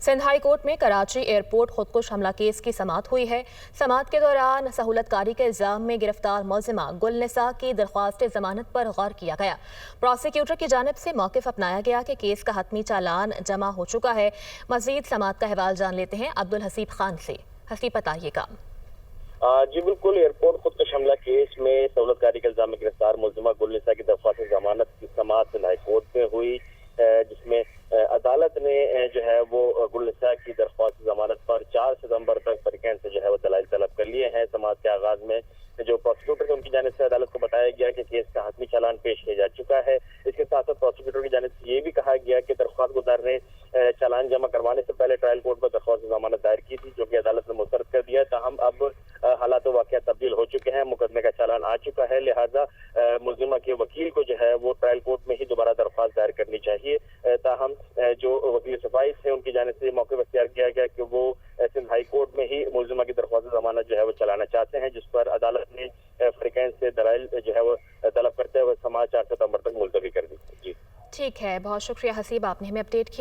Sindh high court में Karachi airport खुदकुश हमला case की समाअत हुई है। समाअत के दौरान सहूलतकारी के इल्जाम में गिरफ्तार मुल्जिमा गुलनिसा की दरख्वास्त जमानत पर गौर किया गया। प्रोसिक्यूटर की जानिब से मौक़िफ़ अपनाया गया कि केस का हतमी चालान जमा हो चुका है। मज़ीद समाअत का अहवाल जान लेते हैं अब्दुल हसीब खान से। हसीब, बताइएगा। जी बिल्कुल, एयरपोर्ट खुदकुश हमला केस में सहूलतकारी के इल्जाम में गिरफ्तार मुल्जिमा गुलनिसा की दरख्वास्त जमानत की समाअत सिंध हाई कोर्ट में हुई, जिसमें अदालत ने जो है वो गुलनिसा की दरख्वास्त जमानत पर 4 सितंबर तक फरीकैन से जो है वो दलाइल तलब कर लिए हैं। समाअत के आगाज में जो प्रोसिक्यूटर थे उनकी जानिब से अदालत को बताया गया कि केस का हतमी चालान पेश किया जा चुका है। इसके साथ साथ प्रोसिक्यूटर की जानिब से ये भी कहा गया कि दरख्वास्त गुजार ने चालान जमा करवाने से पहले ट्रायल कोर्ट पर दरख्वास्त जमानत दायर की थी, जो कि अदालत ने मुस्तरद कर दिया। ताहम अब हालात वाक़या तब्दील हो चुके हैं, मुकदमे का चालान आ चुका है, लिहाजा मुल्जिमा के वकील को जो है वो ट्रायल कोर्ट में ही दोबारा दरख्वास्त दायर करनी चाहिए। ताहम जो वकील सफाई थे उनकी जानिब से मौक़िफ़ इख्तियार किया गया कि वो सिंध हाई कोर्ट में ही मुल्जिमा की दरख्वास्त जमानत जो है वो चलाना चाहते हैं, जिस पर अदालत ने फरीकैन से दलाइल जो है वो तलब करते हुए समाअत 4 सितंबर तक मुलतवी कर दी। जी ठीक है, बहुत शुक्रिया हसीब, आपने हमें अपडेट किया।